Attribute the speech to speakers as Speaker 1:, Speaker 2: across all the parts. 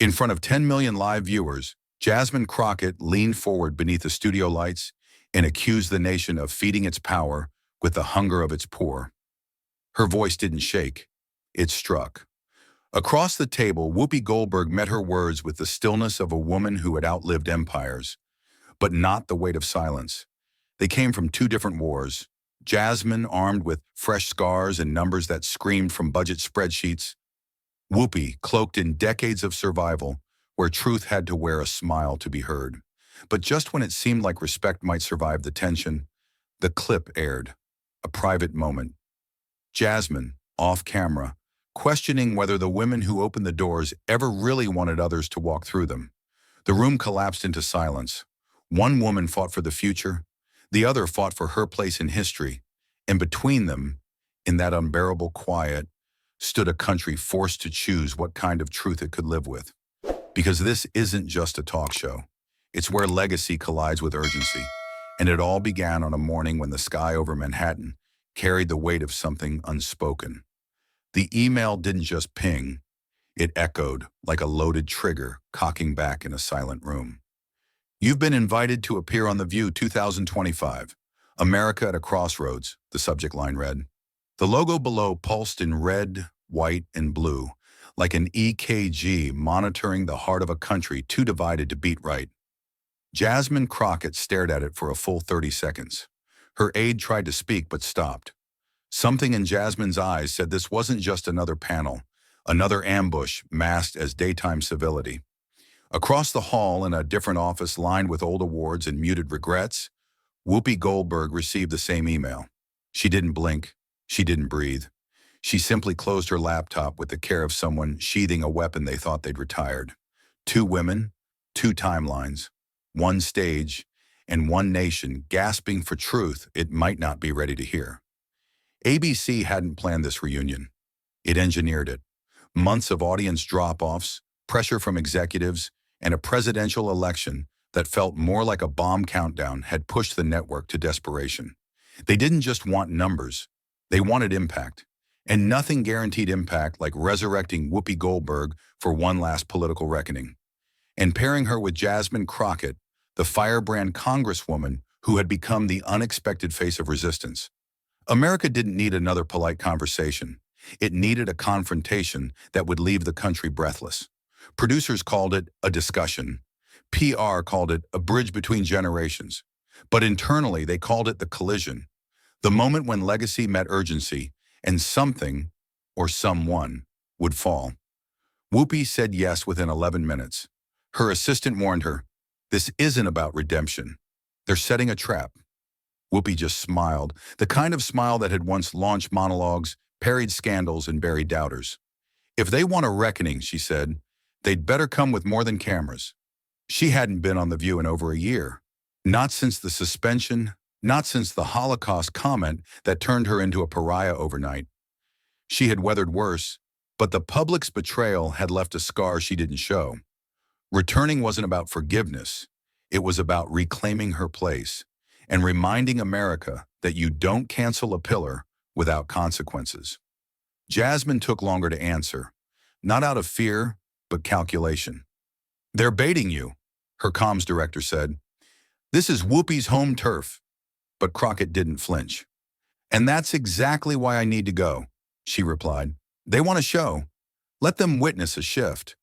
Speaker 1: In front of 10 million live viewers, Jasmine Crockett leaned forward beneath the studio lights and accused the nation of feeding its power with the hunger of its poor. Her voice didn't shake. It struck. Across the table, Whoopi Goldberg met her words with the stillness of a woman who had outlived empires, but not the weight of silence. They came from two different wars. Jasmine, armed with fresh scars and numbers that screamed from budget spreadsheets. Whoopi, cloaked in decades of survival, where truth had to wear a smile to be heard. But just when it seemed like respect might survive the tension, the clip aired. A private moment. Jasmine, off camera, questioning whether the women who opened the doors ever really wanted others to walk through them. The room collapsed into silence. One woman fought for the future, the other fought for her place in history, and between them, in that unbearable quiet, stood a country forced to choose what kind of truth it could live with. Because this isn't just a talk show. It's where legacy collides with urgency. And it all began on a morning when the sky over Manhattan carried the weight of something unspoken. The email didn't just ping. It echoed like a loaded trigger cocking back in a silent room. You've been invited to appear on The View 2025. America at a Crossroads, the subject line read. The logo below pulsed in red, white, and blue, like an EKG monitoring the heart of a country too divided to beat right. Jasmine Crockett stared at it for a full 30 seconds. Her aide tried to speak but stopped. Something in Jasmine's eyes said this wasn't just another panel, another ambush masked as daytime civility. Across the hall in a different office lined with old awards and muted regrets, Whoopi Goldberg received the same email. She didn't blink. She didn't breathe. She simply closed her laptop with the care of someone sheathing a weapon they thought they'd retired. Two women, two timelines, one stage, and one nation gasping for truth it might not be ready to hear. ABC hadn't planned this reunion. It engineered it. Months of audience drop-offs, pressure from executives, and a presidential election that felt more like a bomb countdown had pushed the network to desperation. They didn't just want numbers. They wanted impact. And nothing guaranteed impact like resurrecting Whoopi Goldberg for one last political reckoning. And pairing her with Jasmine Crockett, the firebrand congresswoman who had become the unexpected face of resistance. America didn't need another polite conversation. It needed a confrontation that would leave the country breathless. Producers called it a discussion. PR called it a bridge between generations. But internally, they called it the collision. The moment when legacy met urgency, and something, or someone, would fall. Whoopi said yes within 11 minutes. Her assistant warned her, this isn't about redemption. They're setting a trap. Whoopi just smiled, the kind of smile that had once launched monologues, parried scandals, and buried doubters. If they want a reckoning, she said, they'd better come with more than cameras. She hadn't been on The View in over a year. Not since the suspension, not since the Holocaust comment that turned her into a pariah overnight. She had weathered worse, but the public's betrayal had left a scar she didn't show. Returning wasn't about forgiveness. It was about reclaiming her place and reminding America that you don't cancel a pillar without consequences. Jasmine took longer to answer, not out of fear, but calculation. They're baiting you, her comms director said. This is Whoopi's home turf. But Crockett didn't flinch. And that's exactly why I need to go, she replied. They want a show. Let them witness a shift.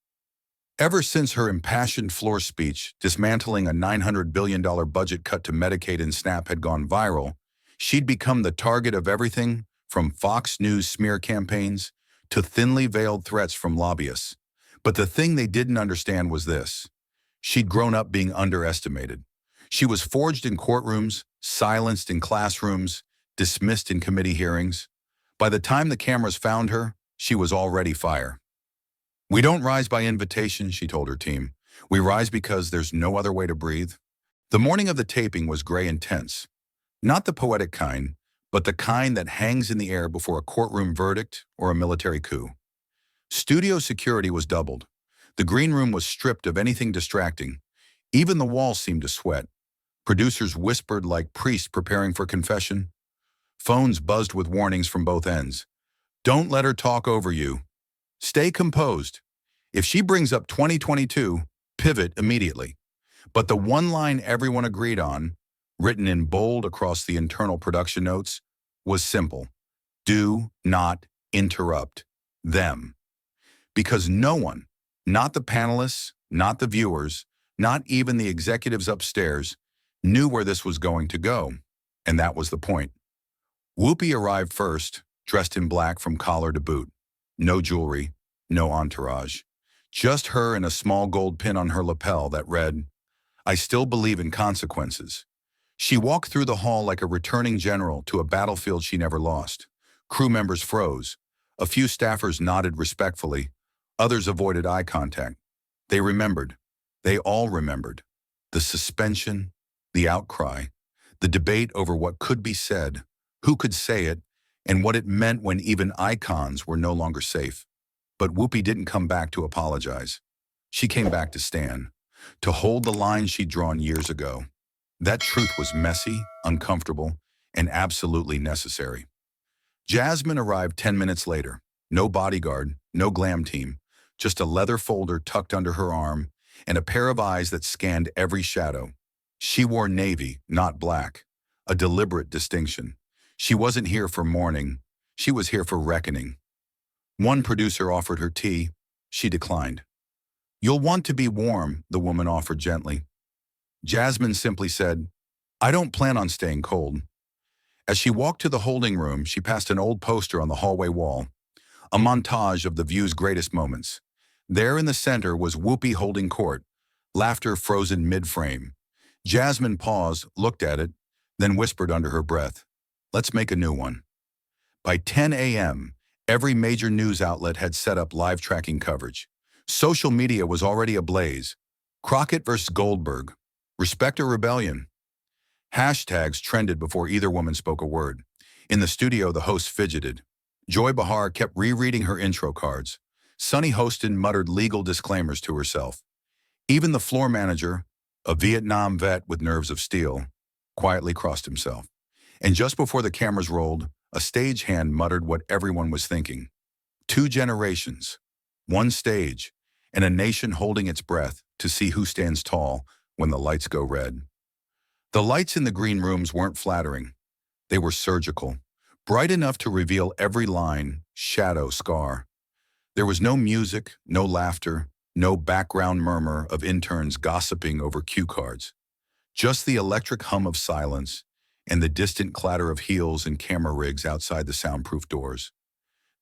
Speaker 1: Ever since her impassioned floor speech dismantling a $900 billion budget cut to Medicaid and SNAP had gone viral, she'd become the target of everything from Fox News smear campaigns to thinly veiled threats from lobbyists. But the thing they didn't understand was this. She'd grown up being underestimated. She was forged in courtrooms, silenced in classrooms, dismissed in committee hearings. By the time the cameras found her, she was already fire. We don't rise by invitation, she told her team. We rise because there's no other way to breathe. The morning of the taping was gray and tense. Not the poetic kind, but the kind that hangs in the air before a courtroom verdict or a military coup. Studio security was doubled. The green room was stripped of anything distracting. Even the walls seemed to sweat. Producers whispered like priests preparing for confession. Phones buzzed with warnings from both ends. Don't let her talk over you. Stay composed. If she brings up 2022, pivot immediately. But the one line everyone agreed on, written in bold across the internal production notes, was simple. Do not interrupt them. Because no one, not the panelists, not the viewers, not even the executives upstairs, knew where this was going to go. And that was the point. Whoopi arrived first, dressed in black from collar to boot. No jewelry, no entourage. Just her and a small gold pin on her lapel that read, "I still believe in consequences." She walked through the hall like a returning general to a battlefield she never lost. Crew members froze. A few staffers nodded respectfully. Others avoided eye contact. They remembered. They all remembered. The suspension, the outcry, the debate over what could be said, who could say it, and what it meant when even icons were no longer safe. But Whoopi didn't come back to apologize. She came back to stand, to hold the line she'd drawn years ago. That truth was messy, uncomfortable, and absolutely necessary. Jasmine arrived 10 minutes later. No bodyguard, no glam team, just a leather folder tucked under her arm and a pair of eyes that scanned every shadow. She wore navy, not black, a deliberate distinction. She wasn't here for mourning. She was here for reckoning. One producer offered her tea. She declined. "You'll want to be warm," the woman offered gently. Jasmine simply said, "I don't plan on staying cold." As she walked to the holding room, she passed an old poster on the hallway wall, a montage of the view's greatest moments. There in the center was Whoopi holding court, laughter frozen mid-frame. Jasmine paused, looked at it, then whispered under her breath, "Let's make a new one." By 10 a.m., every major news outlet had set up live tracking coverage. Social media was already ablaze. Crockett versus Goldberg. Respect or rebellion? Hashtags trended before either woman spoke a word. In the studio, the host fidgeted. Joy Behar kept rereading her intro cards. Sunny Hostin muttered legal disclaimers to herself. Even the floor manager, a Vietnam vet with nerves of steel, quietly crossed himself. And just before the cameras rolled, a stagehand muttered what everyone was thinking. 2 generations, 1 stage, and a nation holding its breath to see who stands tall when the lights go red. The lights in the green rooms weren't flattering. They were surgical, bright enough to reveal every line, shadow, scar. There was no music, no laughter, no background murmur of interns gossiping over cue cards. Just the electric hum of silence and the distant clatter of heels and camera rigs outside the soundproof doors.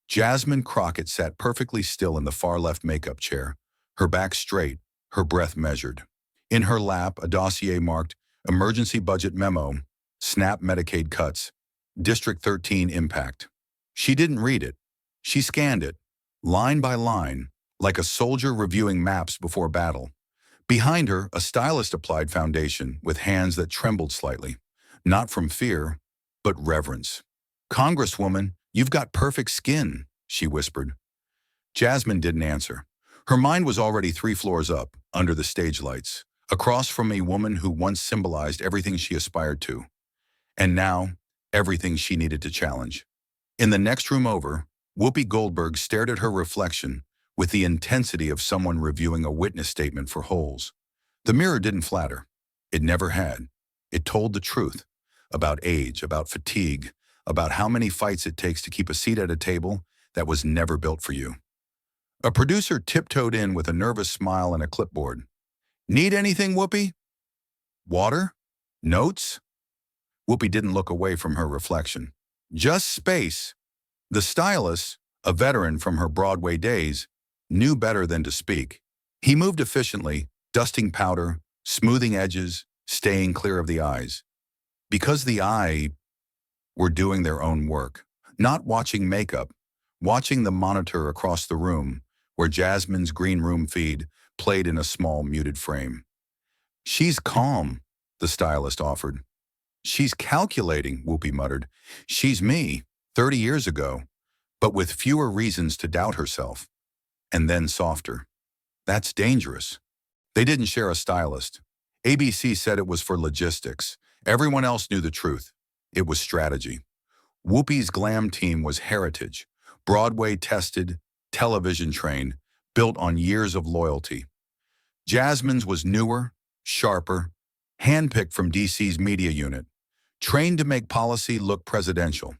Speaker 1: Jasmine Crockett sat perfectly still in the far-left makeup chair, her back straight, her breath measured. In her lap, a dossier marked Emergency Budget Memo, SNAP Medicaid Cuts, District 13 Impact. She didn't read it. She scanned it, line by line, like a soldier reviewing maps before battle. Behind her, a stylist applied foundation with hands that trembled slightly, not from fear, but reverence. "Congresswoman, you've got perfect skin," she whispered. Jasmine didn't answer. Her mind was already 3 floors up, under the stage lights, across from a woman who once symbolized everything she aspired to, and now everything she needed to challenge. In the next room over, Whoopi Goldberg stared at her reflection with the intensity of someone reviewing a witness statement for holes. The mirror didn't flatter. It never had. It told the truth about age, about fatigue, about how many fights it takes to keep a seat at a table that was never built for you. A producer tiptoed in with a nervous smile and a clipboard. "Need anything, Whoopi? Water? Notes?" Whoopi didn't look away from her reflection. "Just space." The stylist, a veteran from her Broadway days, knew better than to speak. He moved efficiently, dusting powder, smoothing edges, staying clear of the eyes. Because the eye were doing their own work, not watching makeup, watching the monitor across the room, where Jasmine's green room feed played in a small muted frame. "She's calm," the stylist offered. "She's calculating," Whoopi muttered. "She's me, 30 years ago, but with fewer reasons to doubt herself." And then softer. "That's dangerous." They didn't share a stylist. ABC said it was for logistics. Everyone else knew the truth. It was strategy. Whoopi's glam team was heritage, Broadway tested, television trained, built on years of loyalty. Jasmine's was newer, sharper, handpicked from DC's media unit, trained to make policy look presidential.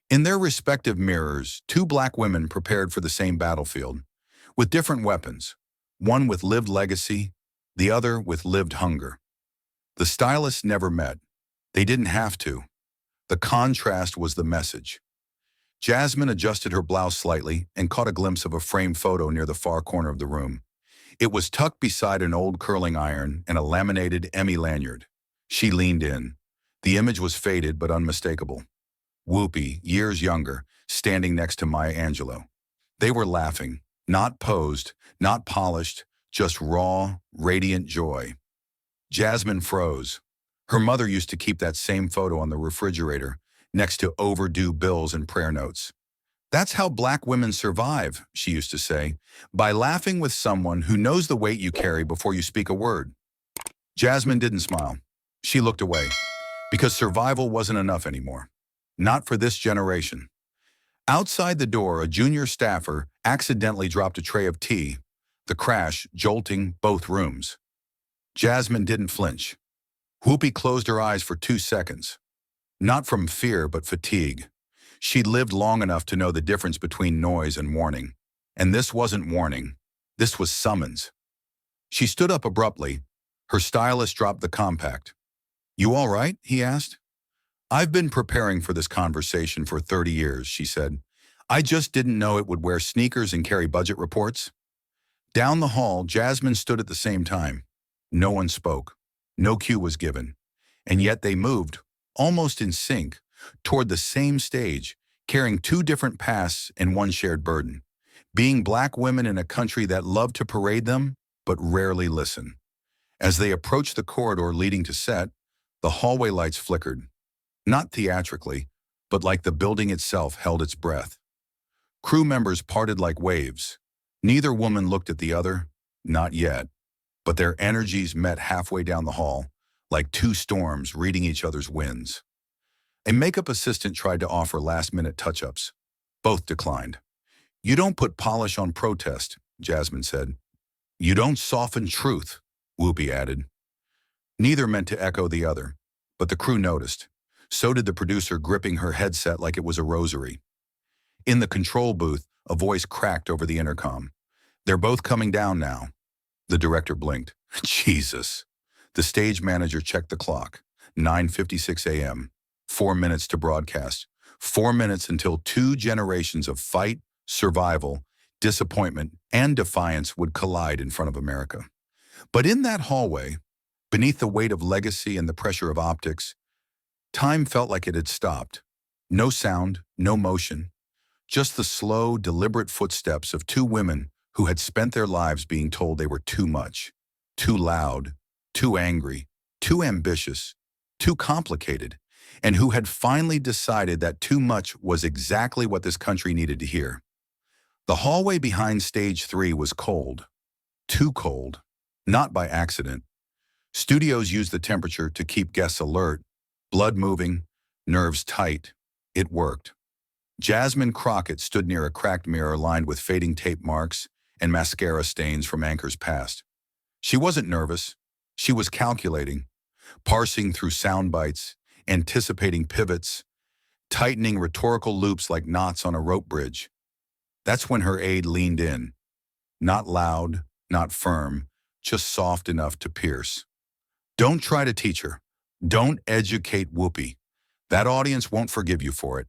Speaker 1: In their respective mirrors, two black women prepared for the same battlefield, with different weapons, one with lived legacy, the other with lived hunger. The stylists never met. They didn't have to. The contrast was the message. Jasmine adjusted her blouse slightly and caught a glimpse of a framed photo near the far corner of the room. It was tucked beside an old curling iron and a laminated Emmy lanyard. She leaned in. The image was faded but unmistakable. Whoopi, years younger, standing next to Maya Angelou. They were laughing, not posed, not polished, just raw, radiant joy. Jasmine froze. Her mother used to keep that same photo on the refrigerator, next to overdue bills and prayer notes. "That's how black women survive," she used to say, "by laughing with someone who knows the weight you carry before you speak a word." Jasmine didn't smile. She looked away, because survival wasn't enough anymore. Not for this generation. Outside the door, a junior staffer accidentally dropped a tray of tea, the crash jolting both rooms. Jasmine didn't flinch. Whoopi closed her eyes for 2 seconds. Not from fear, but fatigue. She'd lived long enough to know the difference between noise and warning. And this wasn't warning. This was summons. She stood up abruptly. Her stylist dropped the compact. "You all right?" he asked. "I've been preparing for this conversation for 30 years, she said. "I just didn't know it would wear sneakers and carry budget reports." Down the hall, Jasmine stood at the same time. No one spoke. No cue was given. And yet they moved, almost in sync, toward the same stage, carrying two different pasts and one shared burden. Being black women in a country that loved to parade them, but rarely listen. As they approached the corridor leading to set, the hallway lights flickered. Not theatrically, but like the building itself held its breath. Crew members parted like waves. Neither woman looked at the other, not yet, but their energies met halfway down the hall, like two storms reading each other's winds. A makeup assistant tried to offer last-minute touch-ups. Both declined. "You don't put polish on protest," Jasmine said. "You don't soften truth," Whoopi added. Neither meant to echo the other, but the crew noticed. So did the producer, gripping her headset like it was a rosary. In the control booth, a voice cracked over the intercom. "They're both coming down now." The director blinked. Jesus. The stage manager checked the clock. 9:56 a.m. 4 minutes to broadcast. 4 minutes until two generations of fight, survival, disappointment, and defiance would collide in front of America. But in that hallway, beneath the weight of legacy and the pressure of optics, time felt like it had stopped. No sound, no motion. Just the slow, deliberate footsteps of two women who had spent their lives being told they were too much, too loud, too angry, too ambitious, too complicated, and who had finally decided that too much was exactly what this country needed to hear. The hallway behind stage 3 was cold. Too cold. Not by accident. Studios used the temperature to keep guests alert, blood moving, nerves tight. It worked. Jasmine Crockett stood near a cracked mirror lined with fading tape marks and mascara stains from anchors past. She wasn't nervous. She was calculating, parsing through sound bites, anticipating pivots, tightening rhetorical loops like knots on a rope bridge. That's when her aide leaned in. Not loud, not firm, just soft enough to pierce. "Don't try to teach her. Don't educate Whoopi. That audience won't forgive you for it."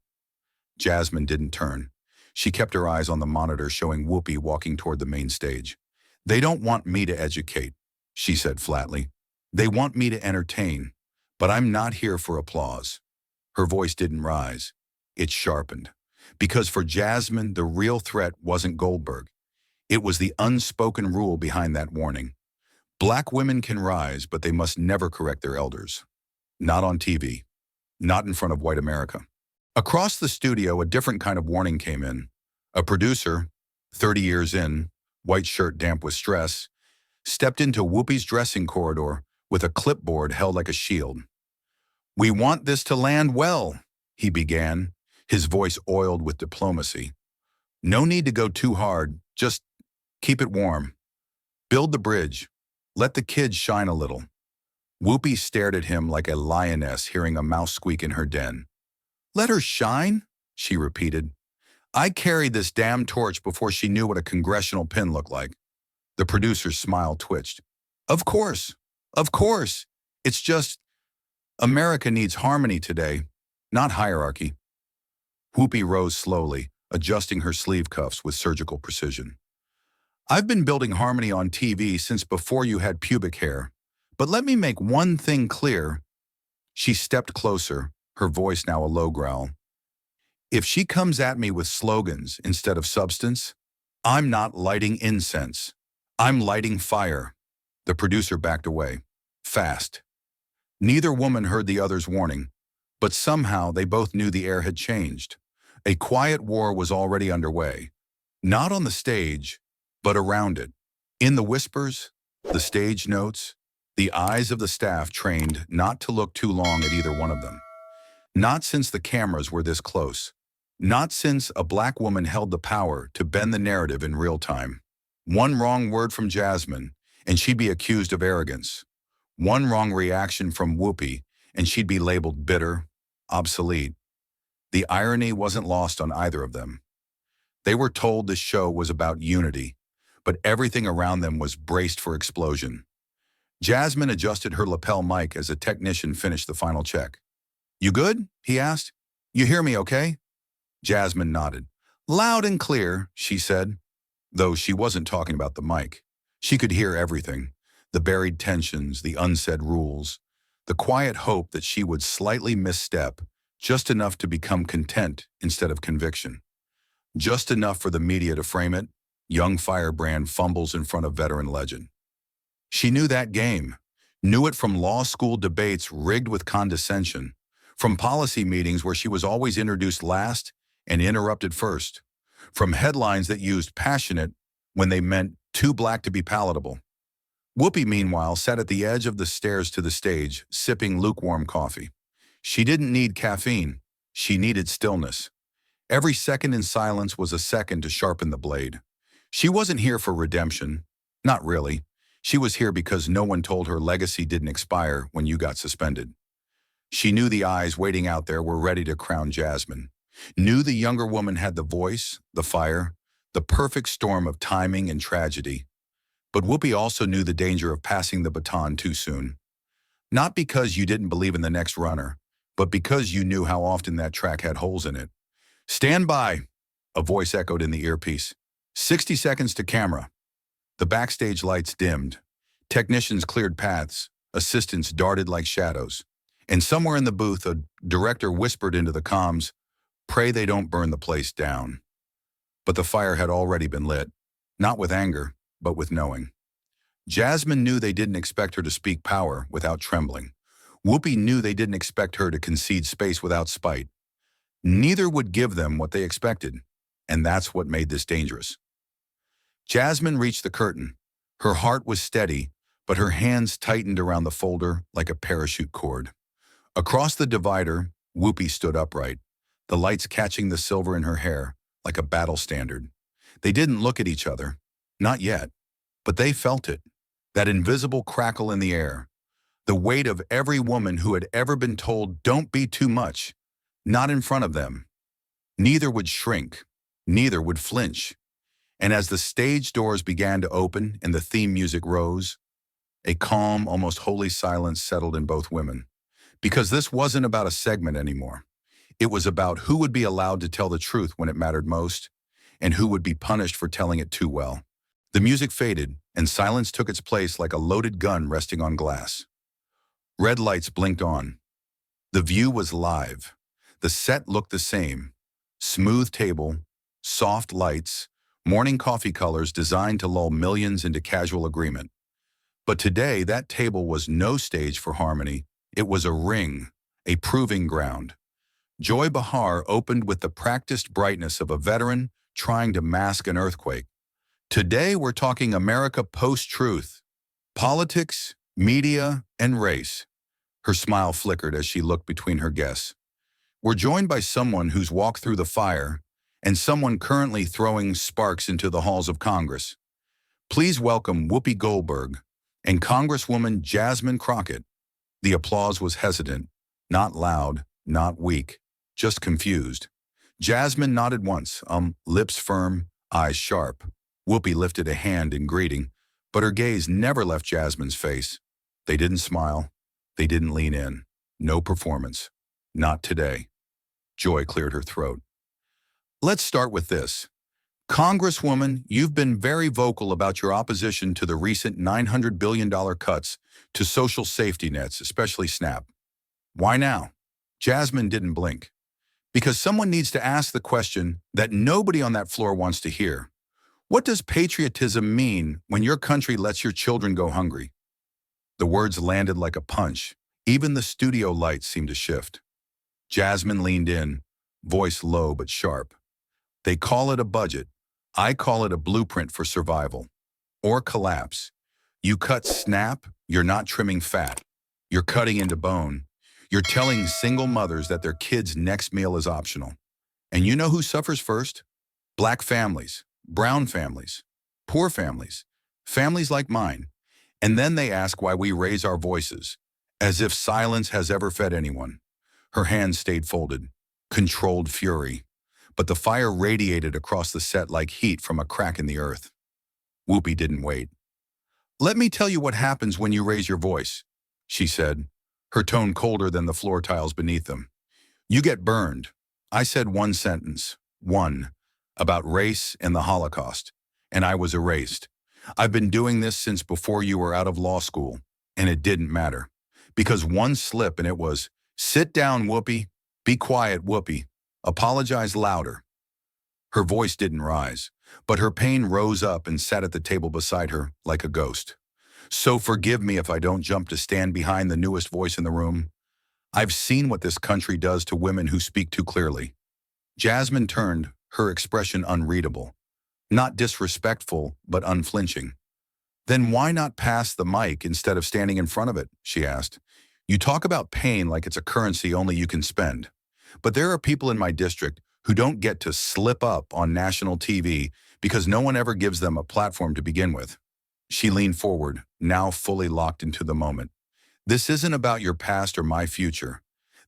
Speaker 1: Jasmine didn't turn. She kept her eyes on the monitor showing Whoopi walking toward the main stage. "They don't want me to educate," she said flatly. "They want me to entertain, but I'm not here for applause." Her voice didn't rise. It sharpened. Because for Jasmine, the real threat wasn't Goldberg. It was the unspoken rule behind that warning. Black women can rise, but they must never correct their elders. Not on TV. Not in front of white America. Across the studio, a different kind of warning came in. A producer, 30 years in, white shirt damp with stress, stepped into Whoopi's dressing corridor with a clipboard held like a shield. "We want this to land well," he began, his voice oiled with diplomacy. "No need to go too hard, just Keep it warm. Build the bridge. Let the kids shine a little. Whoopi stared at him like a lioness hearing a mouse squeak in her den. Let her shine? She repeated. I carried this damn torch before she knew what a congressional pin looked like. The producer's smile twitched. Of course. Of course. It's just, America needs harmony today, not hierarchy. Whoopi rose slowly, adjusting her sleeve cuffs with surgical precision. I've been building harmony on TV since before you had pubic hair. But let me make one thing clear. She stepped closer, her voice now a low growl. If she comes at me with slogans instead of substance, I'm not lighting incense. I'm lighting fire. The producer backed away, fast. Neither woman heard the other's warning, but somehow they both knew the air had changed. A quiet war was already underway, not on the stage, but around it. In the whispers, the stage notes, the eyes of the staff trained not to look too long at either one of them. Not since the cameras were this close. Not since a black woman held the power to bend the narrative in real time. One wrong word from Jasmine, and she'd be accused of arrogance. One wrong reaction from Whoopi, and she'd be labeled bitter, obsolete. The irony wasn't lost on either of them. They were told the show was about unity, but everything around them was braced for explosion. Jasmine adjusted her lapel mic as a technician finished the final check. You good? He asked. You hear me okay? Jasmine nodded. Loud and clear, she said, though she wasn't talking about the mic. She could hear everything, the buried tensions, the unsaid rules, the quiet hope that she would slightly misstep, just enough to become content instead of conviction. Just enough for the media to frame it, young firebrand fumbles in front of veteran legend. She knew that game, knew it from law school debates rigged with condescension, from policy meetings where she was always introduced last and interrupted first, from headlines that used passionate when they meant too black to be palatable. Whoopi, meanwhile, sat at the edge of the stairs to the stage, sipping lukewarm coffee. She didn't need caffeine. She needed stillness. Every second in silence was a second to sharpen the blade. She wasn't here for redemption. Not really. She was here because no one told her legacy didn't expire when you got suspended. She knew the eyes waiting out there were ready to crown Jasmine. Knew the younger woman had the voice, the fire, the perfect storm of timing and tragedy. But Whoopi also knew the danger of passing the baton too soon. Not because you didn't believe in the next runner, but because you knew how often that track had holes in it. Stand by, a voice echoed in the earpiece. 60 seconds to camera. The backstage lights dimmed. Technicians cleared paths. Assistants darted like shadows. And somewhere in the booth, a director whispered into the comms, pray they don't burn the place down. But the fire had already been lit, not with anger, but with knowing. Jasmine knew they didn't expect her to speak power without trembling. Whoopi knew they didn't expect her to concede space without spite. Neither would give them what they expected, and that's what made this dangerous. Jasmine reached the curtain. Her heart was steady, but her hands tightened around the folder like a parachute cord. Across the divider, Whoopi stood upright, the lights catching the silver in her hair like a battle standard. They didn't look at each other, not yet, but they felt it, that invisible crackle in the air, the weight of every woman who had ever been told, don't be too much, not in front of them. Neither would shrink, neither would flinch. And as the stage doors began to open and the theme music rose, a calm, almost holy silence settled in both women. Because this wasn't about a segment anymore. It was about who would be allowed to tell the truth when it mattered most, and who would be punished for telling it too well. The music faded, and silence took its place like a loaded gun resting on glass. Red lights blinked on. The view was live. The set looked the same. Smooth table, soft lights, morning coffee colors designed to lull millions into casual agreement. But today, that table was no stage for harmony. It was a ring, a proving ground. Joy Behar opened with the practiced brightness of a veteran trying to mask an earthquake. Today, we're talking America post-truth, politics, media, and race. Her smile flickered as she looked between her guests. We're joined by someone who's walked through the fire and someone currently throwing sparks into the halls of Congress. Please welcome Whoopi Goldberg and Congresswoman Jasmine Crockett. The applause was hesitant, not loud, not weak, just confused. Jasmine nodded once, lips firm, eyes sharp. Whoopi lifted a hand in greeting, but her gaze never left Jasmine's face. They didn't smile. They didn't lean in. No performance. Not today. Joy cleared her throat. Let's start with this. Congresswoman, you've been very vocal about your opposition to the recent $900 billion cuts to social safety nets, especially SNAP. Why now? Jasmine didn't blink. Because someone needs to ask the question that nobody on that floor wants to hear. What does patriotism mean when your country lets your children go hungry? The words landed like a punch. Even the studio lights seemed to shift. Jasmine leaned in, voice low but sharp. They call it a budget. I call it a blueprint for survival. Or collapse. You cut SNAP, you're not trimming fat. You're cutting into bone. You're telling single mothers that their kids' next meal is optional. And you know who suffers first? Black families, brown families, poor families, families like mine. And then they ask why we raise our voices, as if silence has ever fed anyone. Her hands stayed folded, controlled fury. But the fire radiated across the set like heat from a crack in the earth. Whoopi didn't wait. Let me tell you what happens when you raise your voice, she said, her tone colder than the floor tiles beneath them. You get burned. I said one sentence, one, about race and the Holocaust, and I was erased. I've been doing this since before you were out of law school, and it didn't matter. Because one slip and it was, sit down, Whoopi, be quiet, Whoopi. Apologize louder. Her voice didn't rise, but her pain rose up and sat at the table beside her like a ghost. So forgive me if I don't jump to stand behind the newest voice in the room. I've seen what this country does to women who speak too clearly. Jasmine turned, her expression unreadable. Not disrespectful, but unflinching. Then why not pass the mic instead of standing in front of it, she asked. You talk about pain like it's a currency only you can spend. But there are people in my district who don't get to slip up on national TV because no one ever gives them a platform to begin with. She leaned forward, now fully locked into the moment. This isn't about your past or my future.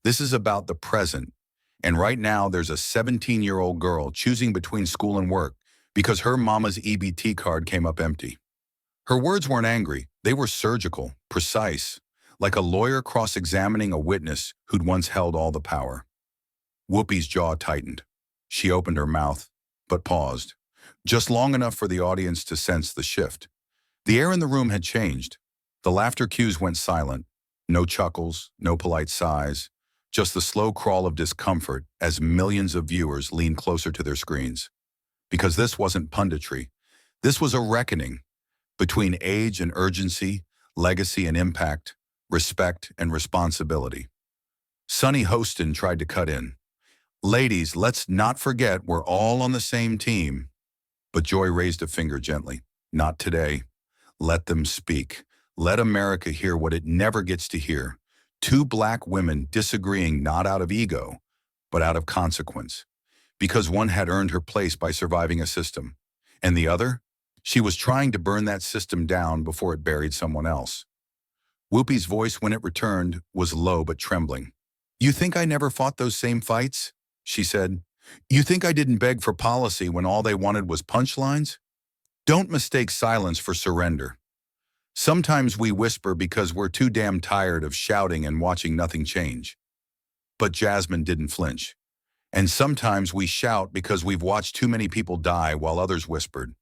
Speaker 1: This is about the present. And right now there's a 17-year-old girl choosing between school and work because her mama's EBT card came up empty. Her words weren't angry. They were surgical, precise, like a lawyer cross-examining a witness who'd once held all the power. Whoopi's jaw tightened. She opened her mouth, but paused, just long enough for the audience to sense the shift. The air in the room had changed. The laughter cues went silent. No chuckles, no polite sighs, just the slow crawl of discomfort as millions of viewers leaned closer to their screens. Because this wasn't punditry. This was a reckoning between age and urgency, legacy and impact, respect and responsibility. Sonny Hostin tried to cut in. Ladies, let's not forget we're all on the same team. But Joy raised a finger gently. Not today. Let them speak. Let America hear what it never gets to hear. Two black women disagreeing not out of ego, but out of consequence. Because one had earned her place by surviving a system. And the other? She was trying to burn that system down before it buried someone else. Whoopi's voice, when it returned, was low but trembling. You think I never fought those same fights? She said. You think I didn't beg for policy when all they wanted was punchlines? Don't mistake silence for surrender. Sometimes we whisper because we're too damn tired of shouting and watching nothing change. But Jasmine didn't flinch. And sometimes we shout because we've watched too many people die while others whispered.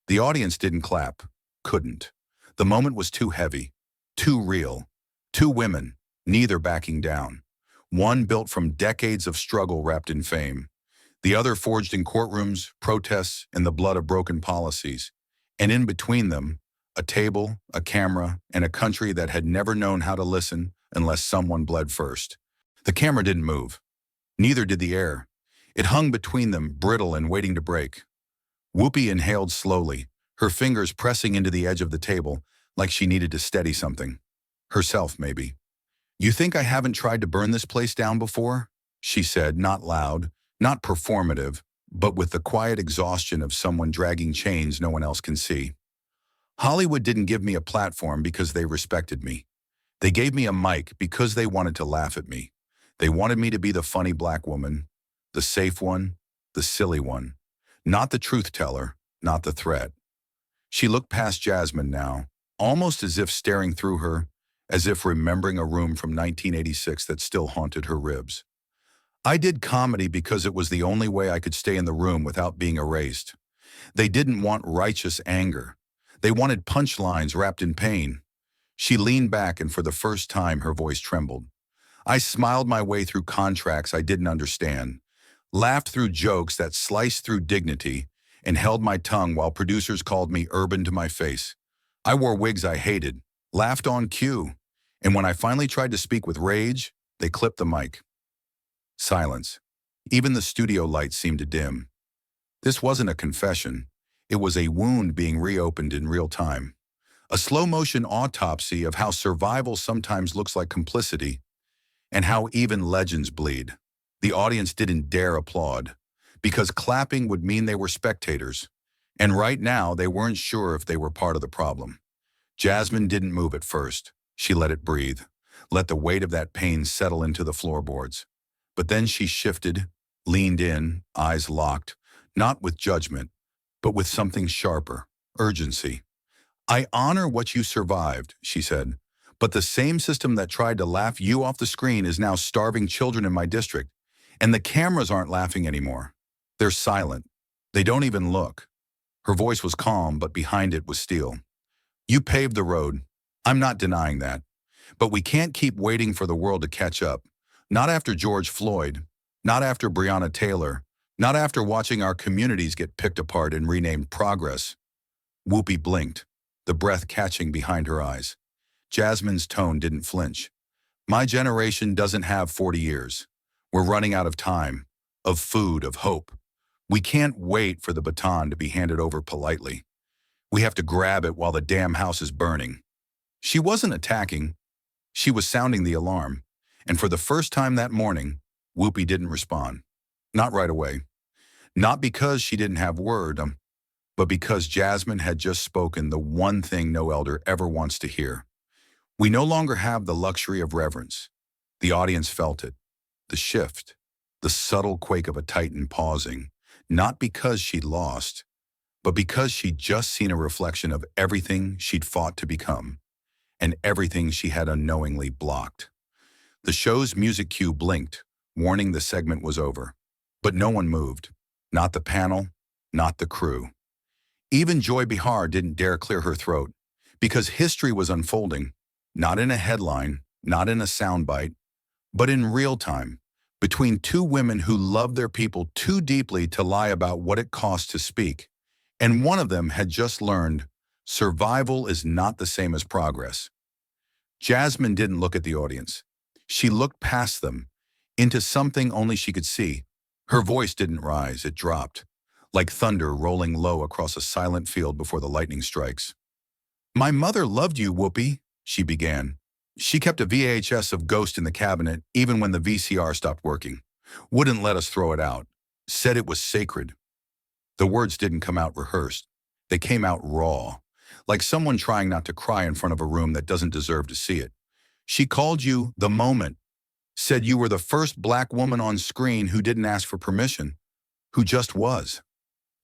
Speaker 1: The audience didn't clap, couldn't. The moment was too heavy, too real. Two women, neither backing down. One built from decades of struggle wrapped in fame. The other forged in courtrooms, protests, and the blood of broken policies. And in between them, a table, a camera, and a country that had never known how to listen unless someone bled first. The camera didn't move. Neither did the air. It hung between them, brittle and waiting to break. Whoopi inhaled slowly, her fingers pressing into the edge of the table like she needed to steady something. Herself, maybe. You think I haven't tried to burn this place down before? She said, not loud, not performative, but with the quiet exhaustion of someone dragging chains no one else can see. Hollywood didn't give me a platform because they respected me. They gave me a mic because they wanted to laugh at me. They wanted me to be the funny black woman, the safe one, the silly one, not the truth teller, not the threat. She looked past Jasmine now, almost as if staring through her, as if remembering a room from 1986 that still haunted her ribs. I did comedy because it was the only way I could stay in the room without being erased. They didn't want righteous anger. They wanted punchlines wrapped in pain. She leaned back and for the first time her voice trembled. I smiled my way through contracts I didn't understand, laughed through jokes that sliced through dignity, and held my tongue while producers called me urban to my face. I wore wigs I hated, laughed on cue, and when I finally tried to speak with rage, they clipped the mic. Silence. Even the studio lights seemed to dim. This wasn't a confession. It was a wound being reopened in real time. A slow-motion autopsy of how survival sometimes looks like complicity, and how even legends bleed. The audience didn't dare applaud, because clapping would mean they were spectators, and right now they weren't sure if they were part of the problem. Jasmine didn't move at first. She let it breathe, let the weight of that pain settle into the floorboards. But then she shifted, leaned in, eyes locked, not with judgment, but with something sharper, urgency. I honor what you survived, she said, but the same system that tried to laugh you off the screen is now starving children in my district, and the cameras aren't laughing anymore. They're silent. They don't even look. Her voice was calm, but behind it was steel. You paved the road. I'm not denying that. But we can't keep waiting for the world to catch up. Not after George Floyd. Not after Breonna Taylor. Not after watching our communities get picked apart and renamed Progress. Whoopi blinked, the breath catching behind her eyes. Jasmine's tone didn't flinch. My generation doesn't have 40 years. We're running out of time, of food, of hope. We can't wait for the baton to be handed over politely. We have to grab it while the damn house is burning. She wasn't attacking. She was sounding the alarm. And for the first time that morning, Whoopi didn't respond. Not right away. Not because she didn't have word, but because Jasmine had just spoken the one thing no elder ever wants to hear. We no longer have the luxury of reverence. The audience felt it. The shift. The subtle quake of a titan pausing. Not because she'd lost, but because she'd just seen a reflection of everything she'd fought to become, and everything she had unknowingly blocked. The show's music cue blinked, warning the segment was over. But no one moved. Not the panel, not the crew. Even Joy Behar didn't dare clear her throat, because history was unfolding, not in a headline, not in a soundbite, but in real time, between two women who loved their people too deeply to lie about what it cost to speak. And one of them had just learned, survival is not the same as progress. Jasmine didn't look at the audience. She looked past them, into something only she could see. Her voice didn't rise, it dropped, like thunder rolling low across a silent field before the lightning strikes. My mother loved you, Whoopi, she began. She kept a VHS of Ghost in the cabinet even when the VCR stopped working. Wouldn't let us throw it out. Said it was sacred. The words didn't come out rehearsed. They came out raw, like someone trying not to cry in front of a room that doesn't deserve to see it. She called you the moment, said you were the first black woman on screen who didn't ask for permission, who just was.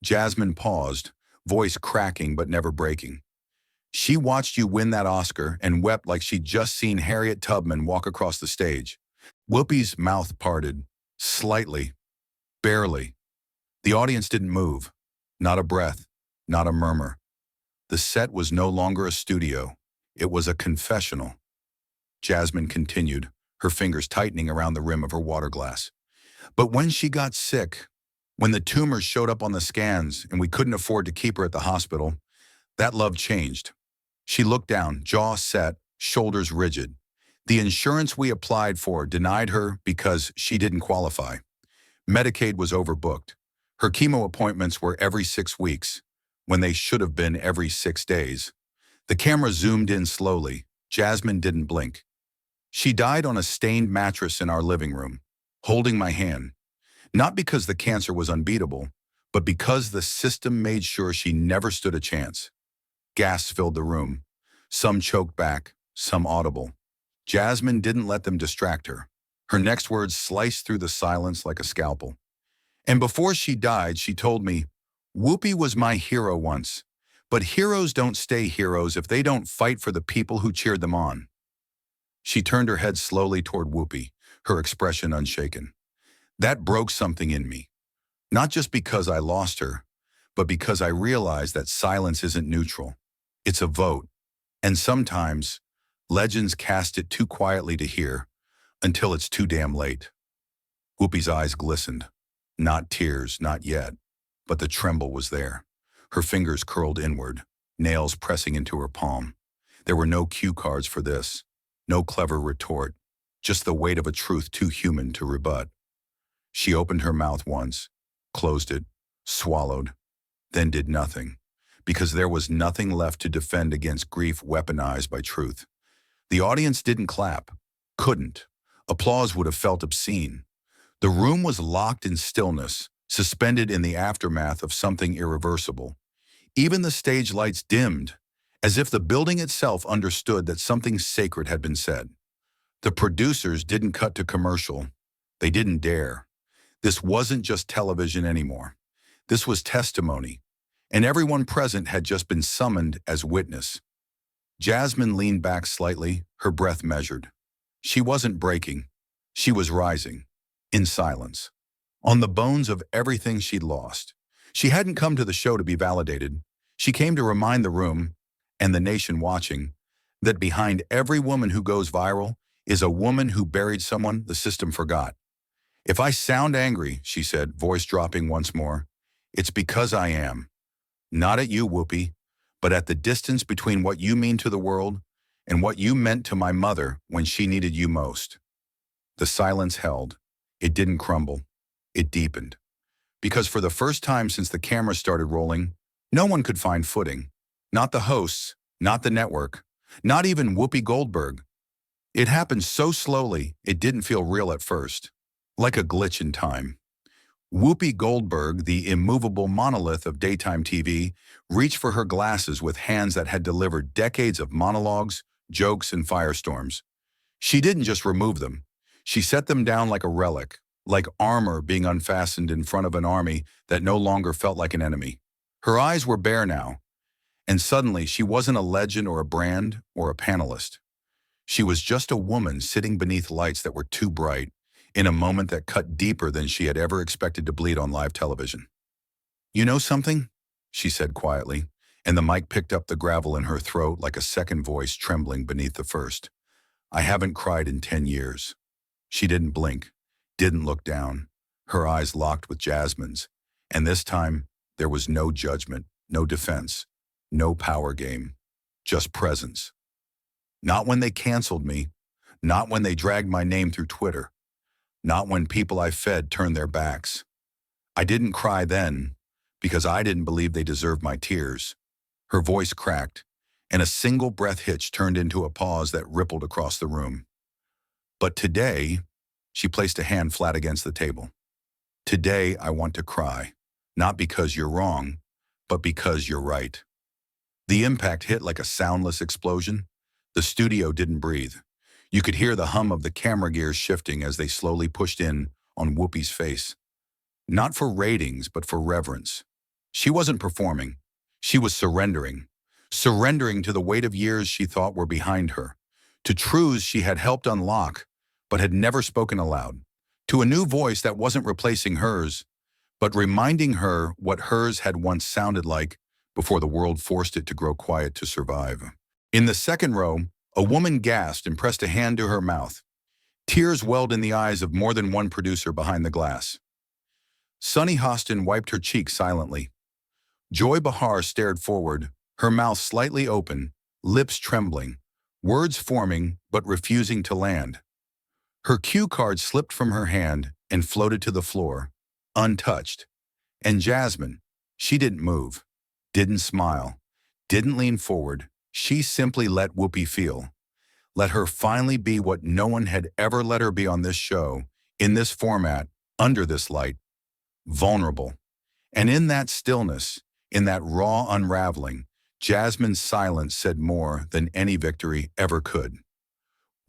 Speaker 1: Jasmine paused, voice cracking but never breaking. She watched you win that Oscar and wept like she'd just seen Harriet Tubman walk across the stage. Whoopi's mouth parted, slightly, barely. The audience didn't move, not a breath, not a murmur. The set was no longer a studio. It was a confessional. Jasmine continued, her fingers tightening around the rim of her water glass. But when she got sick, when the tumors showed up on the scans and we couldn't afford to keep her at the hospital, that love changed. She looked down, jaw set, shoulders rigid. The insurance we applied for denied her because she didn't qualify. Medicaid was overbooked. Her chemo appointments were every 6 weeks, when they should have been every 6 days. The camera zoomed in slowly. Jasmine didn't blink. She died on a stained mattress in our living room, holding my hand. Not because the cancer was unbeatable, but because the system made sure she never stood a chance. Gasps filled the room. Some choked back, some audible. Jasmine didn't let them distract her. Her next words sliced through the silence like a scalpel. And before she died, she told me, "Whoopi was my hero once, but heroes don't stay heroes if they don't fight for the people who cheered them on." She turned her head slowly toward Whoopi, her expression unshaken. That broke something in me. Not just because I lost her, but because I realized that silence isn't neutral. It's a vote. And sometimes, legends cast it too quietly to hear, until it's too damn late. Whoopi's eyes glistened. Not tears, not yet, but the tremble was there. Her fingers curled inward, nails pressing into her palm. There were no cue cards for this, no clever retort, just the weight of a truth too human to rebut. She opened her mouth once, closed it, swallowed, then did nothing, because there was nothing left to defend against grief weaponized by truth. The audience didn't clap, couldn't. Applause would have felt obscene. The room was locked in stillness, suspended in the aftermath of something irreversible. Even the stage lights dimmed, as if the building itself understood that something sacred had been said. The producers didn't cut to commercial. They didn't dare. This wasn't just television anymore. This was testimony, and everyone present had just been summoned as witness. Jasmine leaned back slightly, her breath measured. She wasn't breaking. She was rising, in silence, on the bones of everything she'd lost. She hadn't come to the show to be validated. She came to remind the room, and the nation watching, that behind every woman who goes viral is a woman who buried someone the system forgot. "If I sound angry," she said, voice dropping once more, "it's because I am. Not at you, Whoopi, but at the distance between what you mean to the world and what you meant to my mother when she needed you most." The silence held. It didn't crumble. It deepened. Because for the first time since the camera started rolling, no one could find footing. Not the hosts, not the network, not even Whoopi Goldberg. It happened so slowly, it didn't feel real at first. Like a glitch in time. Whoopi Goldberg, the immovable monolith of daytime TV, reached for her glasses with hands that had delivered decades of monologues, jokes, and firestorms. She didn't just remove them. She set them down like a relic, like armor being unfastened in front of an army that no longer felt like an enemy. Her eyes were bare now, and suddenly she wasn't a legend or a brand or a panelist. She was just a woman sitting beneath lights that were too bright, in a moment that cut deeper than she had ever expected to bleed on live television. "You know something?" she said quietly, and the mic picked up the gravel in her throat like a second voice trembling beneath the first. "I haven't cried in 10 years. She didn't blink, didn't look down. Her eyes locked with Jasmine's, and this time there was no judgment, no defense, no power game, just presence. Not when they canceled me, not when they dragged my name through Twitter, not when people I fed turned their backs. I didn't cry then, because I didn't believe they deserved my tears." Her voice cracked, and a single breath hitch turned into a pause that rippled across the room. "But today," she placed a hand flat against the table, "today I want to cry, not because you're wrong, but because you're right." The impact hit like a soundless explosion. The studio didn't breathe. You could hear the hum of the camera gears shifting as they slowly pushed in on Whoopi's face. Not for ratings, but for reverence. She wasn't performing. She was surrendering. Surrendering to the weight of years she thought were behind her. To truths she had helped unlock, but had never spoken aloud. To a new voice that wasn't replacing hers, but reminding her what hers had once sounded like before the world forced it to grow quiet to survive. In the second row, a woman gasped and pressed a hand to her mouth. Tears welled in the eyes of more than one producer behind the glass. Sunny Hostin wiped her cheek silently. Joy Behar stared forward, her mouth slightly open, lips trembling, words forming but refusing to land. Her cue card slipped from her hand and floated to the floor, untouched. And Jasmine, she didn't move, didn't smile, didn't lean forward. She simply let Whoopi feel. Let her finally be what no one had ever let her be on this show, in this format, under this light. Vulnerable. And in that stillness, in that raw unraveling, Jasmine's silence said more than any victory ever could.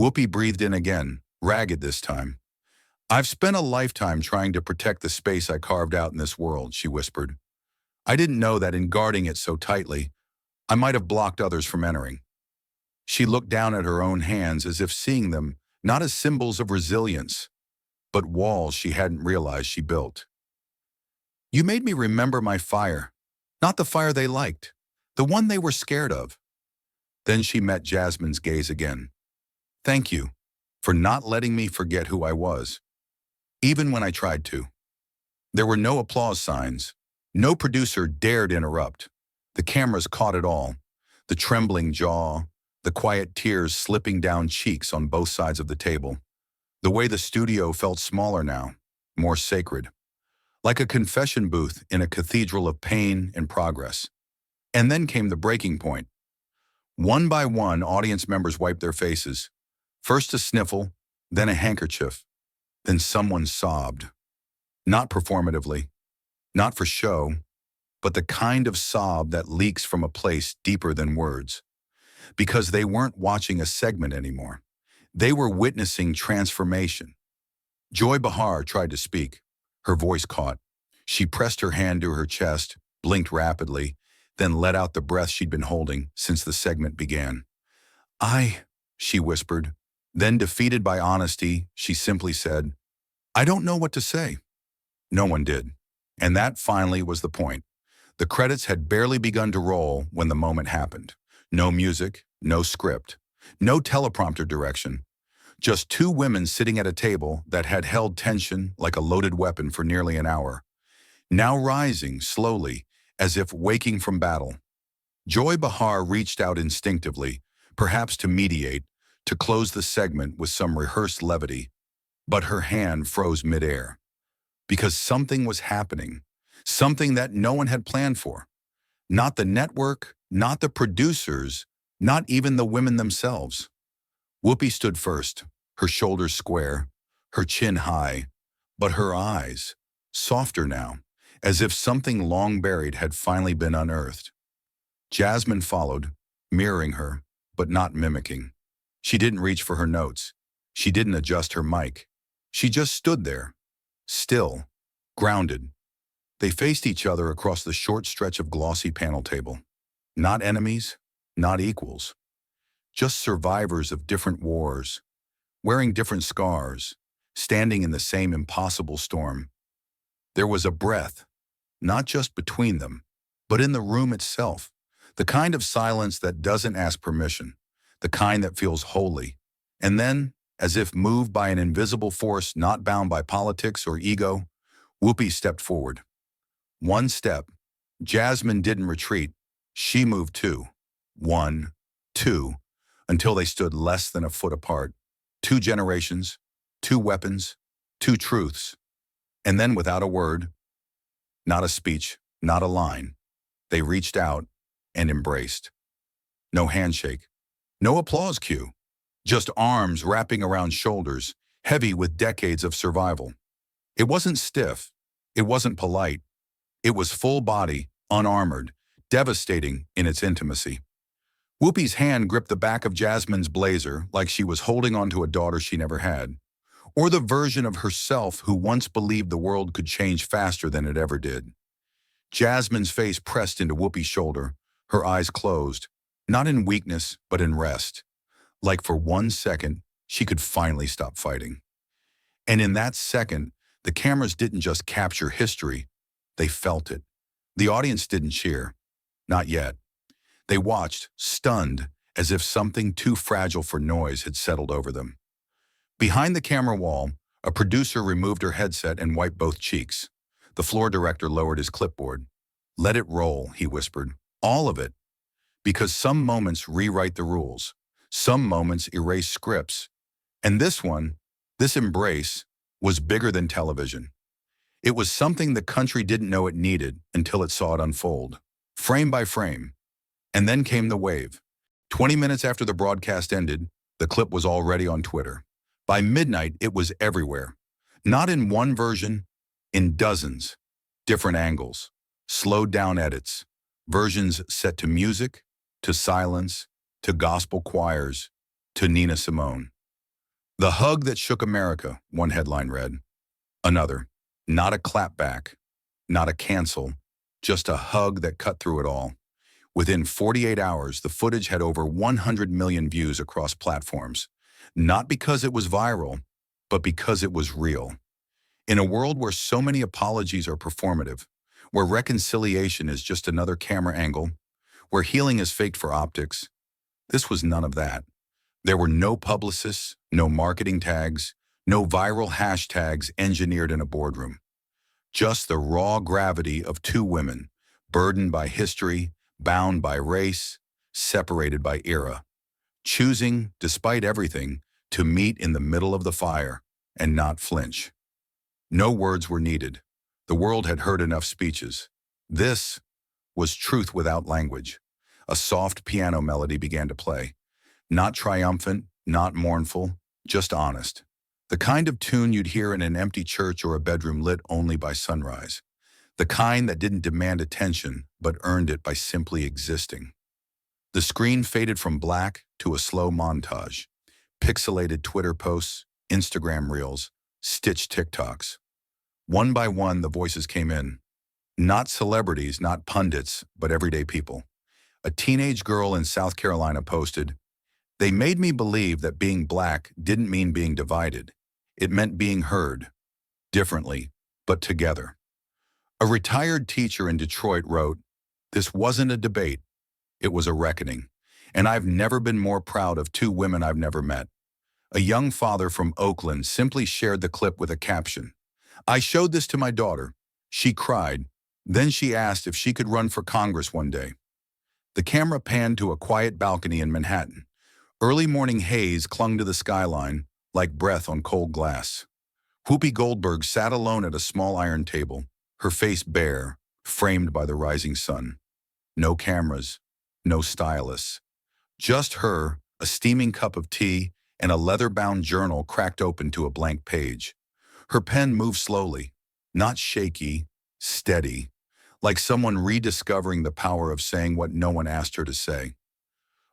Speaker 1: Whoopi breathed in again, ragged this time. "I've spent a lifetime trying to protect the space I carved out in this world," she whispered. "I didn't know that in guarding it so tightly, I might have blocked others from entering." She looked down at her own hands as if seeing them not as symbols of resilience, but walls she hadn't realized she built. "You made me remember my fire, not the fire they liked, the one they were scared of." Then she met Jasmine's gaze again. "Thank you for not letting me forget who I was, even when I tried to." There were no applause signs. No producer dared interrupt. The cameras caught it all. The trembling jaw, the quiet tears slipping down cheeks on both sides of the table. The way the studio felt smaller now, more sacred. Like a confession booth in a cathedral of pain and progress. And then came the breaking point. One by one, audience members wiped their faces. First a sniffle, then a handkerchief. Then someone sobbed. Not performatively, not for show, but the kind of sob that leaks from a place deeper than words. Because they weren't watching a segment anymore. They were witnessing transformation. Joy Behar tried to speak. Her voice caught. She pressed her hand to her chest, blinked rapidly, then let out the breath she'd been holding since the segment began. She whispered. Then, defeated by honesty, she simply said, "I don't know what to say." No one did. And that finally was the point. The credits had barely begun to roll when the moment happened. No music, no script, no teleprompter direction. Just two women sitting at a table that had held tension like a loaded weapon for nearly an hour. Now rising slowly, as if waking from battle. Joy Behar reached out instinctively, perhaps to mediate, to close the segment with some rehearsed levity. But her hand froze midair. Because something was happening. Something that no one had planned for. Not the network, not the producers, not even the women themselves. Whoopi stood first, her shoulders square, her chin high, but her eyes, softer now, as if something long buried had finally been unearthed. Jasmine followed, mirroring her, but not mimicking. She didn't reach for her notes. She didn't adjust her mic. She just stood there, still, grounded. They faced each other across the short stretch of glossy panel table. Not enemies, not equals. Just survivors of different wars, wearing different scars, standing in the same impossible storm. There was a breath, not just between them, but in the room itself. The kind of silence that doesn't ask permission, the kind that feels holy. And then, as if moved by an invisible force not bound by politics or ego, Whoopi stepped forward. One step. Jasmine didn't retreat. She moved too. 1, 2, until they stood less than a foot apart. 2 generations, 2 weapons, 2 truths. And then without a word, not a speech, not a line, they reached out and embraced. No handshake, no applause cue, just arms wrapping around shoulders, heavy with decades of survival. It wasn't stiff, it wasn't polite. It was full body, unarmored, devastating in its intimacy. Whoopi's hand gripped the back of Jasmine's blazer like she was holding onto a daughter she never had, or the version of herself who once believed the world could change faster than it ever did. Jasmine's face pressed into Whoopi's shoulder, her eyes closed, not in weakness, but in rest. Like for 1 second, she could finally stop fighting. And in that second, the cameras didn't just capture history, they felt it. The audience didn't cheer. Not yet. They watched, stunned, as if something too fragile for noise had settled over them. Behind the camera wall, a producer removed her headset and wiped both cheeks. The floor director lowered his clipboard. "Let it roll," he whispered. "All of it. Because some moments rewrite the rules. Some moments erase scripts. And this one, this embrace, was bigger than television. It was something the country didn't know it needed until it saw it unfold, frame by frame. And then came the wave. 20 minutes after the broadcast ended, the clip was already on Twitter. By midnight, it was everywhere. Not in one version, in dozens. Different angles, slowed down edits, versions set to music, to silence, to gospel choirs, to Nina Simone. The hug that shook America, one headline read. Another, not a clapback, not a cancel, just a hug that cut through it all. Within 48 hours, the footage had over 100 million views across platforms, not because it was viral, but because it was real. In a world where so many apologies are performative, where reconciliation is just another camera angle, where healing is faked for optics, this was none of that. There were no publicists, no marketing tags, no viral hashtags engineered in a boardroom. Just the raw gravity of two women, burdened by history, bound by race, separated by era, choosing, despite everything, to meet in the middle of the fire and not flinch. No words were needed. The world had heard enough speeches. This was truth without language. A soft piano melody began to play. Not triumphant, not mournful, just honest. The kind of tune you'd hear in an empty church or a bedroom lit only by sunrise. The kind that didn't demand attention, but earned it by simply existing. The screen faded from black to a slow montage. Pixelated Twitter posts, Instagram reels, stitched TikToks. One by one, the voices came in. Not celebrities, not pundits, but everyday people. A teenage girl in South Carolina posted, "They made me believe that being black didn't mean being divided. It meant being heard, differently, but together." A retired teacher in Detroit wrote, "This wasn't a debate, it was a reckoning. And I've never been more proud of two women I've never met." A young father from Oakland simply shared the clip with a caption. "I showed this to my daughter. She cried. Then she asked if she could run for Congress one day." The camera panned to a quiet balcony in Manhattan. Early morning haze clung to the skyline like breath on cold glass. Whoopi Goldberg sat alone at a small iron table, her face bare, framed by the rising sun. No cameras, no stylists. Just her, a steaming cup of tea, and a leather-bound journal cracked open to a blank page. Her pen moved slowly, not shaky, steady, like someone rediscovering the power of saying what no one asked her to say.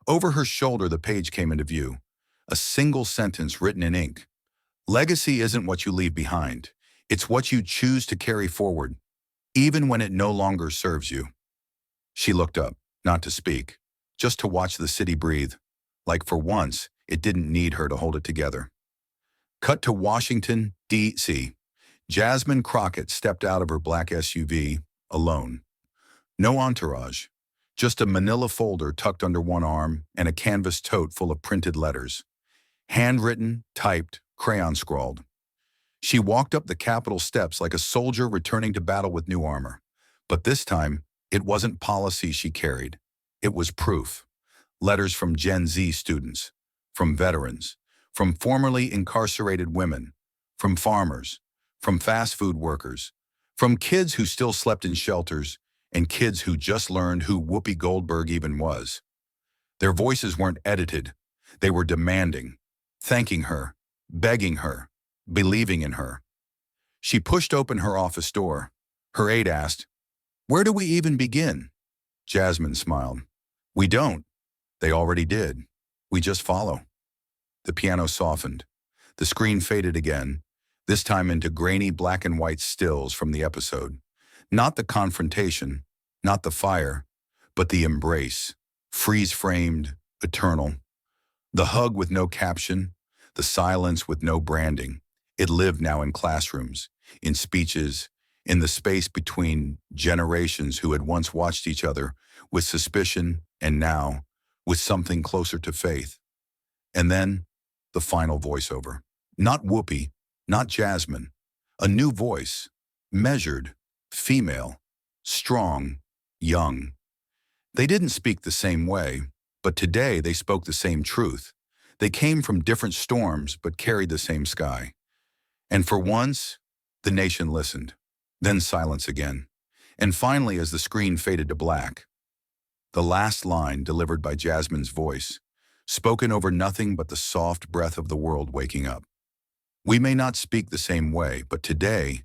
Speaker 1: Over her shoulder, the page came into view. A single sentence written in ink. "Legacy isn't what you leave behind. It's what you choose to carry forward, even when it no longer serves you." She looked up, not to speak, just to watch the city breathe. Like for once, it didn't need her to hold it together. Cut to Washington, D.C. Jasmine Crockett stepped out of her black SUV, alone. No entourage, just a manila folder tucked under one arm and a canvas tote full of printed letters. Handwritten, typed, crayon scrawled. She walked up the Capitol steps like a soldier returning to battle with new armor. But this time, it wasn't policy she carried. It was proof. Letters from Gen Z students, from veterans, from formerly incarcerated women, from farmers, from fast food workers, from kids who still slept in shelters, and kids who just learned who Whoopi Goldberg even was. Their voices weren't edited. They were demanding, thanking her, begging her, believing in her. She pushed open her office door. Her aide asked, "Where do we even begin?" Jasmine smiled. "We don't. They already did. We just follow." The piano softened. The screen faded again, this time into grainy black and white stills from the episode. Not the confrontation, not the fire, but the embrace, freeze-framed, eternal. The hug with no caption, the silence with no branding. It lived now in classrooms, in speeches, in the space between generations who had once watched each other with suspicion and now with something closer to faith. And then the final voiceover. Not Whoopi, not Jasmine. A new voice, measured, female, strong, young. They didn't speak the same way, but today they spoke the same truth. They came from different storms but carried the same sky. And for once, the nation listened. Then silence again. And finally, as the screen faded to black, the last line delivered by Jasmine's voice, spoken over nothing but the soft breath of the world waking up. "We may not speak the same way, but today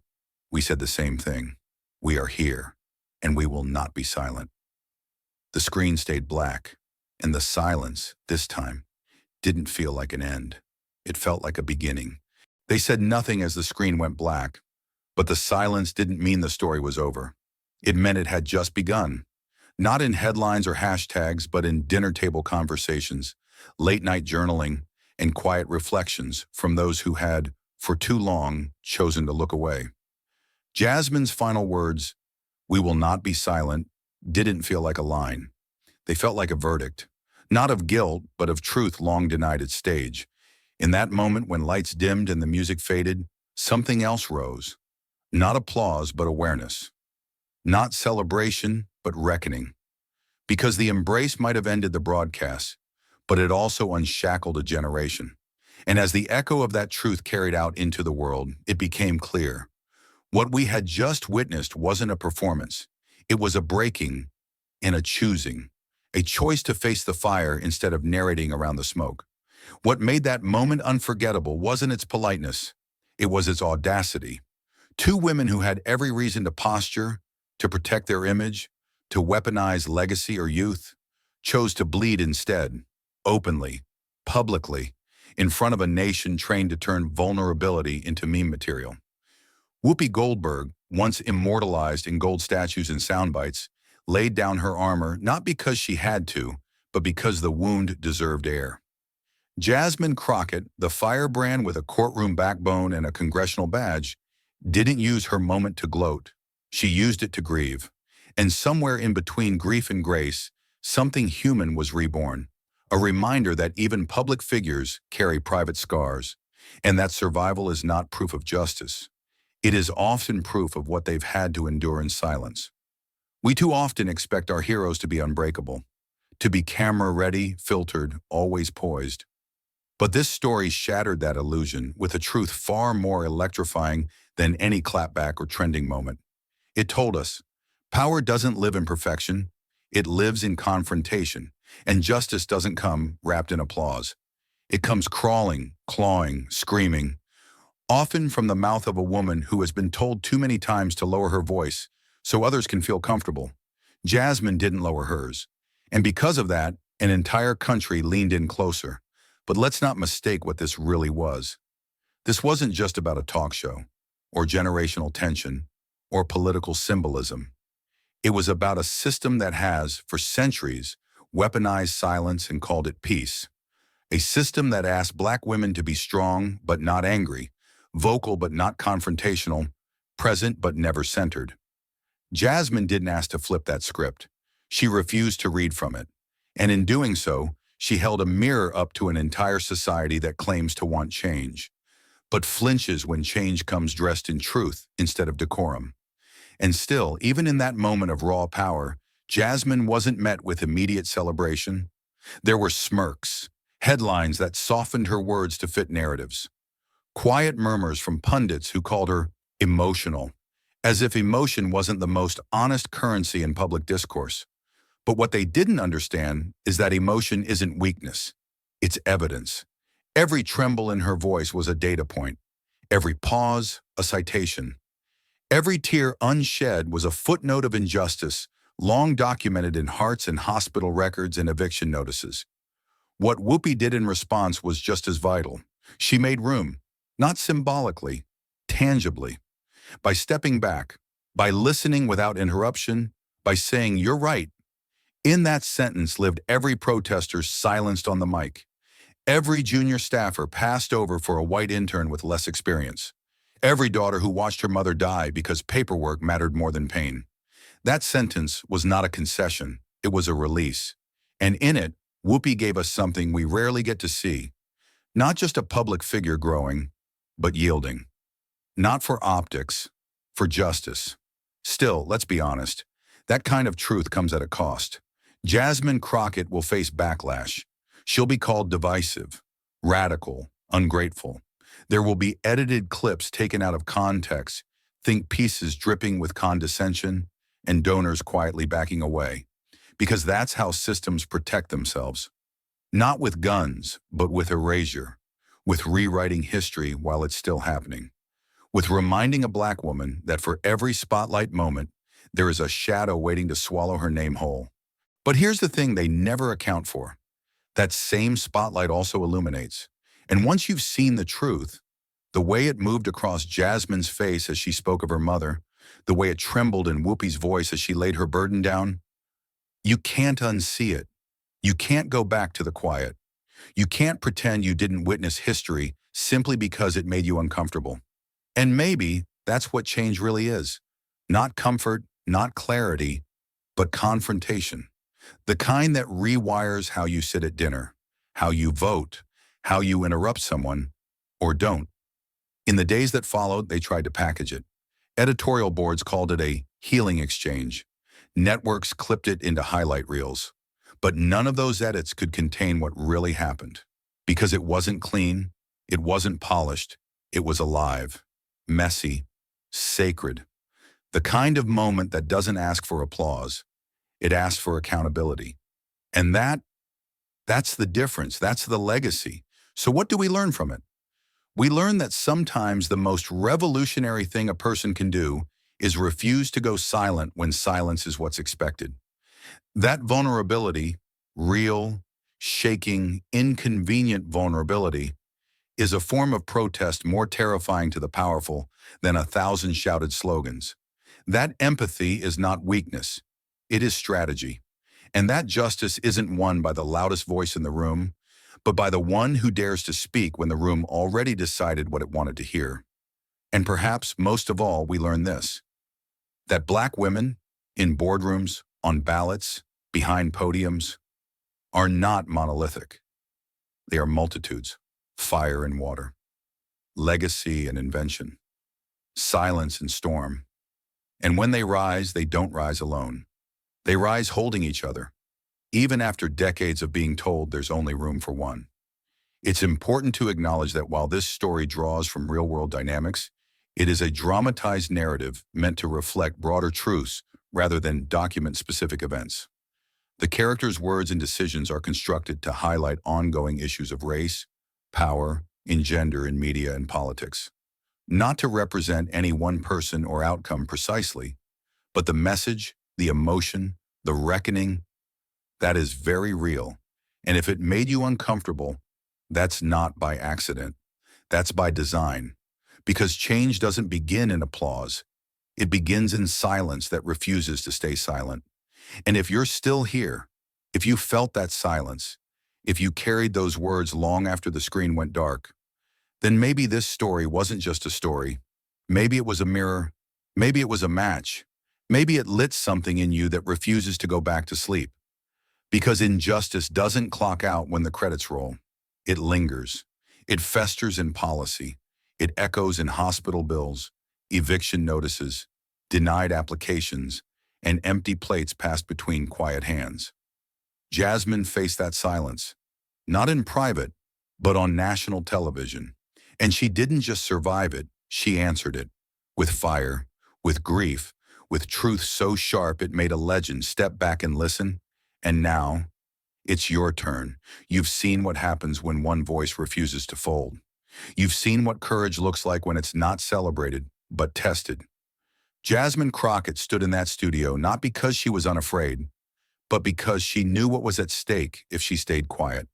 Speaker 1: we said the same thing. We are here, and we will not be silent." The screen stayed black, and the silence, this time, didn't feel like an end. It felt like a beginning. They said nothing as the screen went black, but the silence didn't mean the story was over. It meant it had just begun. Not in headlines or hashtags, but in dinner table conversations, late-night journaling, and quiet reflections from those who had, for too long, chosen to look away. Jasmine's final words, "We will not be silent," didn't feel like a line. They felt like a verdict, not of guilt, but of truth long denied its stage. In that moment when lights dimmed and the music faded, something else rose. Not applause, but awareness. Not celebration, but reckoning. Because the embrace might have ended the broadcast, but it also unshackled a generation. And as the echo of that truth carried out into the world, it became clear. What we had just witnessed wasn't a performance. It was a breaking and a choosing, a choice to face the fire instead of narrating around the smoke. What made that moment unforgettable wasn't its politeness. It was its audacity. Two women who had every reason to posture, to protect their image, to weaponize legacy or youth, chose to bleed instead, openly, publicly, in front of a nation trained to turn vulnerability into meme material. Whoopi Goldberg, once immortalized in gold statues and soundbites, laid down her armor not because she had to, but because the wound deserved air. Jasmine Crockett, the firebrand with a courtroom backbone and a congressional badge, didn't use her moment to gloat. She used it to grieve. And somewhere in between grief and grace, something human was reborn. A reminder that even public figures carry private scars, and that survival is not proof of justice. It is often proof of what they've had to endure in silence. We too often expect our heroes to be unbreakable, to be camera-ready, filtered, always poised. But this story shattered that illusion with a truth far more electrifying than any clapback or trending moment. It told us, power doesn't live in perfection, it lives in confrontation, and justice doesn't come wrapped in applause. It comes crawling, clawing, screaming, often from the mouth of a woman who has been told too many times to lower her voice so others can feel comfortable. Jasmine didn't lower hers, and because of that, an entire country leaned in closer. But let's not mistake what this really was. This wasn't just about a talk show, or generational tension, or political symbolism. It was about a system that has, for centuries, weaponized silence and called it peace. A system that asked Black women to be strong but not angry, vocal but not confrontational, present but never centered. Jasmine didn't ask to flip that script. She refused to read from it. And in doing so, she held a mirror up to an entire society that claims to want change, but flinches when change comes dressed in truth instead of decorum. And still, even in that moment of raw power, Jasmine wasn't met with immediate celebration. There were smirks, headlines that softened her words to fit narratives, quiet murmurs from pundits who called her emotional, as if emotion wasn't the most honest currency in public discourse. But what they didn't understand is that emotion isn't weakness, it's evidence. Every tremble in her voice was a data point, every pause, a citation. Every tear unshed was a footnote of injustice, long documented in hearts and hospital records and eviction notices. What Whoopi did in response was just as vital. She made room, not symbolically, tangibly, by stepping back, by listening without interruption, by saying, "You're right." In that sentence lived every protester silenced on the mic, every junior staffer passed over for a white intern with less experience, every daughter who watched her mother die because paperwork mattered more than pain. That sentence was not a concession, it was a release. And in it, Whoopi gave us something we rarely get to see. Not just a public figure growing, but yielding. Not for optics, for justice. Still, let's be honest, that kind of truth comes at a cost. Jasmine Crockett will face backlash. She'll be called divisive, radical, ungrateful. There will be edited clips taken out of context, think pieces dripping with condescension, and donors quietly backing away. Because that's how systems protect themselves. Not with guns, but with erasure, with rewriting history while it's still happening, with reminding a Black woman that for every spotlight moment, there is a shadow waiting to swallow her name whole. But here's the thing they never account for. That same spotlight also illuminates. And once you've seen the truth, the way it moved across Jasmine's face as she spoke of her mother, the way it trembled in Whoopi's voice as she laid her burden down, you can't unsee it. You can't go back to the quiet. You can't pretend you didn't witness history simply because it made you uncomfortable. And maybe that's what change really is. Not comfort, not clarity, but confrontation. The kind that rewires how you sit at dinner, how you vote, how you interrupt someone, or don't. In the days that followed, they tried to package it. Editorial boards called it a healing exchange. Networks clipped it into highlight reels. But none of those edits could contain what really happened. Because it wasn't clean, it wasn't polished, it was alive, messy, sacred. The kind of moment that doesn't ask for applause, it asks for accountability. And that's the difference, that's the legacy. So what do we learn from it? We learn that sometimes the most revolutionary thing a person can do is refuse to go silent when silence is what's expected. That vulnerability, real, shaking, inconvenient vulnerability, is a form of protest more terrifying to the powerful than 1,000 shouted slogans. That empathy is not weakness, it is strategy. And that justice isn't won by the loudest voice in the room, but by the one who dares to speak when the room already decided what it wanted to hear. And perhaps most of all, we learn this: that Black women, in boardrooms, on ballots, behind podiums, are not monolithic. They are multitudes, fire and water, legacy and invention, silence and storm. And when they rise, they don't rise alone. They rise holding each other, even after decades of being told there's only room for one. It's important to acknowledge that while this story draws from real-world dynamics, it is a dramatized narrative meant to reflect broader truths rather than document specific events. The characters' words and decisions are constructed to highlight ongoing issues of race, power, and gender in media and politics. Not to represent any one person or outcome precisely, but the message, the emotion, the reckoning, that is very real. And if it made you uncomfortable, that's not by accident. That's by design. Because change doesn't begin in applause. It begins in silence that refuses to stay silent. And if you're still here, if you felt that silence, if you carried those words long after the screen went dark, then maybe this story wasn't just a story. Maybe it was a mirror. Maybe it was a match. Maybe it lit something in you that refuses to go back to sleep. Because injustice doesn't clock out when the credits roll. It lingers. It festers in policy. It echoes in hospital bills, eviction notices, denied applications, and empty plates passed between quiet hands. Jasmine faced that silence, not in private, but on national television. And she didn't just survive it, she answered it. With fire, with grief, with truth so sharp it made a legend step back and listen. And now, it's your turn. You've seen what happens when one voice refuses to fold. You've seen what courage looks like when it's not celebrated, but tested. Jasmine Crockett stood in that studio not because she was unafraid, but because she knew what was at stake if she stayed quiet.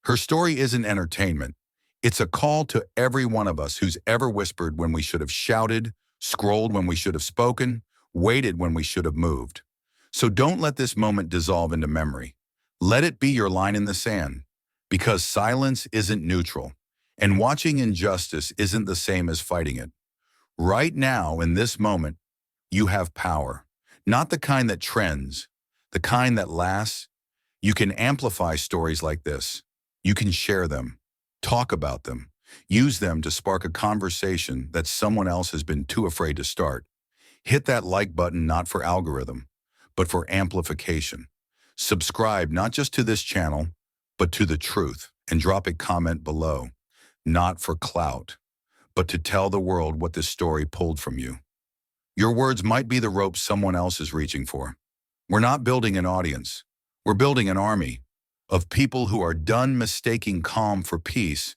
Speaker 1: Her story isn't entertainment. It's a call to every one of us who's ever whispered when we should have shouted, scrolled when we should have spoken, waited when we should have moved. So don't let this moment dissolve into memory. Let it be your line in the sand, because silence isn't neutral, and watching injustice isn't the same as fighting it. Right now, in this moment, you have power, not the kind that trends, the kind that lasts. You can amplify stories like this. You can share them, talk about them, use them to spark a conversation that someone else has been too afraid to start. Hit that like button not for algorithm, but for amplification. Subscribe not just to this channel, but to the truth, and drop a comment below, not for clout, but to tell the world what this story pulled from you. Your words might be the rope someone else is reaching for. We're not building an audience. We're building an army of people who are done mistaking calm for peace,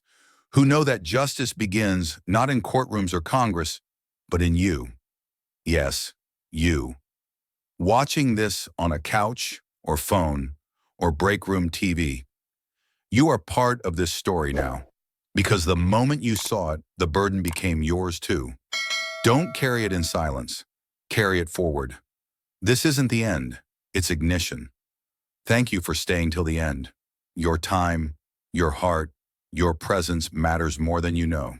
Speaker 1: who know that justice begins not in courtrooms or Congress, but in you. Yes, you. Watching this on a couch or phone, or break room TV. You are part of this story now, because the moment you saw it, the burden became yours too. Don't carry it in silence. Carry it forward. This isn't the end, it's ignition. Thank you for staying till the end. Your time, your heart, your presence matters more than you know.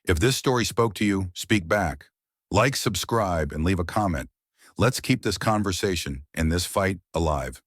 Speaker 1: If this story spoke to you, speak back. Like, subscribe, and leave a comment. Let's keep this conversation and this fight alive.